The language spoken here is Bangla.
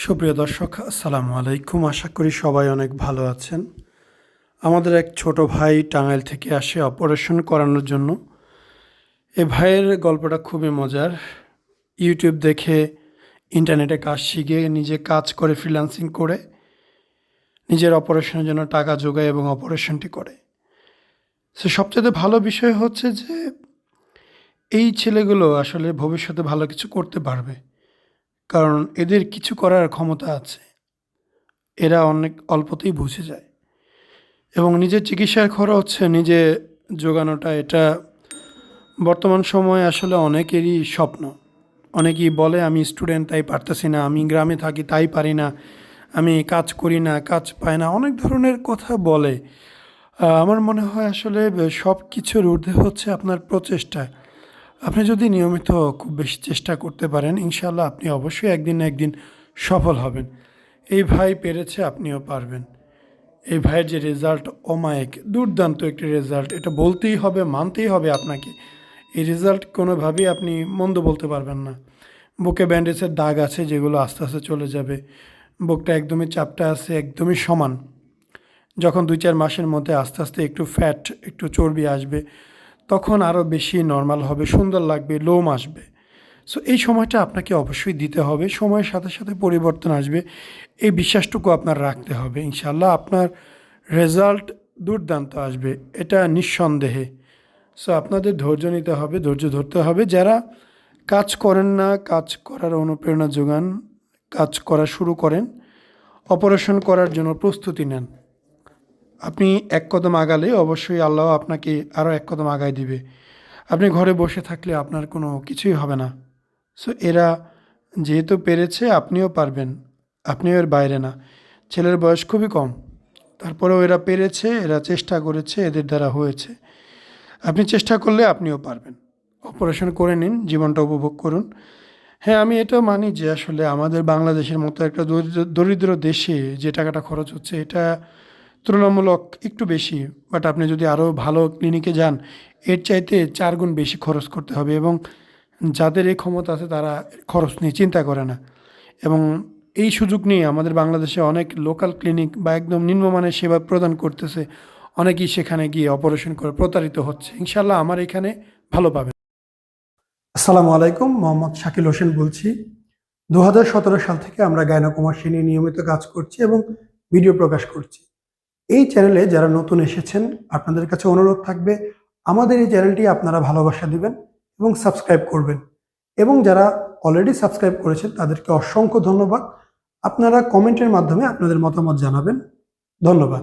সুপ্রিয় দর্শক, আসসালামু আলাইকুম। আশা করি সবাই অনেক ভালো আছেন। আমাদের এক ছোট ভাই টাঙ্গাইল থেকে আসে অপারেশন করানোর জন্য। এই ভাইয়ের গল্পটা খুবই মজার। ইউটিউব দেখে ইন্টারনেটে কাজ শিখে নিজে কাজ করে ফ্রিল্যান্সিং করে নিজের অপারেশনের জন্য টাকা জোগায় এবং অপারেশনটি করে। সবচেয়ে ভালো বিষয় হচ্ছে যে এই ছেলেগুলো আসলে ভবিষ্যতে ভালো কিছু করতে পারবে, কারণ এদের কিছু করার ক্ষমতা আছে। এরা অনেক অল্পতেই বুঝে যায় এবং নিজের চিকিৎসার খরচ নিজে জোগানোটা, এটা বর্তমান সময়ে আসলে অনেকেরই স্বপ্ন। অনেকেই বলে আমি স্টুডেন্ট তাই পারতেছি না, আমি গ্রামে থাকি তাই পারি না, আমি কাজ করি না, কাজ পাই না, অনেক ধরনের কথা বলে। আমার মনে হয় আসলে সব কিছুর ঊর্ধ্বে হচ্ছে আপনার প্রচেষ্টা। আপনি যদি নিয়মিত খুব বেশি চেষ্টা করতে পারেন, ইনশাআল্লাহ আপনি অবশ্যই একদিন না একদিন সফল হবেন। এই ভাই পেরেছে, আপনিও পারবেন। এই ভাইয়ের যে রেজাল্ট অমায়িক, দুর্দান্ত একটি রেজাল্ট, এটা বলতেই হবে, মানতেই হবে আপনাকে। এই রেজাল্ট কোনোভাবেই আপনি মন্দ বলতে পারবেন না। বুকে ব্যান্ডেজের দাগ আছে যেগুলো আস্তে আস্তে চলে যাবে। বুকটা একদমই চাপটা আছে, একদমই সমান। যখন 2-4 মাসের মধ্যে আস্তে আস্তে একটু ফ্যাট, একটু চর্বি আসবে, তখন আরও বেশি নর্মাল হবে, সুন্দর লাগবে, লোম আসবে। এই সময়টা আপনাকে অবশ্যই দিতে হবে। সময়ের সাথে সাথে পরিবর্তন আসবে, এই বিশ্বাসটুকু আপনার রাখতে হবে। ইনশাআল্লাহ আপনার রেজাল্ট দুর্দান্ত আসবে, এটা নিঃসন্দেহে। আপনাদের ধৈর্য নিতে হবে, ধৈর্য ধরতে হবে। যারা কাজ করেন না, কাজ করার অনুপ্রেরণা যোগান, কাজ করা শুরু করেন, অপারেশন করার জন্য প্রস্তুতি নেন। আপনি এক কদম আগালে অবশ্যই আল্লাহ আপনাকে আরও এক কদম আগায় দিবে। আপনি ঘরে বসে থাকলে আপনার কোনো কিছুই হবে না। এরা যেহেতু পেরেছে, আপনিও পারবেন। আপনিও এর বাইরে না। ছেলের বয়স খুবই কম, তারপরেও এরা পেরেছে, এরা চেষ্টা করেছে, এদের দ্বারা হয়েছে। আপনি চেষ্টা করলে আপনিও পারবেন। অপারেশন করে নিন, জীবনটা উপভোগ করুন। হ্যাঁ, আমি এটাও মানি যে আসলে আমাদের বাংলাদেশের মতো একটা দরিদ্র দেশে যে টাকাটা খরচ হচ্ছে, এটা তুলনামূলক একটু বেশি। বাট আপনি যদি আরও ভালো ক্লিনিকে যান, এর চাইতে 4 গুণ বেশি খরচ করতে হবে। এবং যাদের এই ক্ষমতা আছে তারা খরচ নিয়ে চিন্তা করে না। এবং এই সুযোগ নিয়ে আমাদের বাংলাদেশে অনেক লোকাল ক্লিনিক বা একদম নিম্নমানের সেবা প্রদান করতেছে। অনেকেই সেখানে গিয়ে অপারেশন করে প্রতারিত হচ্ছে। ইনশাআল্লাহ আমার এখানে ভালো পাবেন। আসসালামু আলাইকুম, মোহাম্মদ শাকিল হোসেন বলছি। 2017 সাল থেকে আমরা গাইনোকমার্সি নিয়ে নিয়মিত কাজ করছি এবং ভিডিও প্রকাশ করছি। এই চ্যানেলে যারা নতুন এসেছেন, আপনাদের কাছে অনুরোধ থাকবে আমাদের এই চ্যানেলটি আপনারা ভালোবাসা দিবেন এবং সাবস্ক্রাইব করবেন। এবং যারা অলরেডি সাবস্ক্রাইব করেছেন তাদেরকে অসংখ্য ধন্যবাদ। আপনারা কমেন্টের মাধ্যমে আপনাদের মতামত জানাবেন। ধন্যবাদ।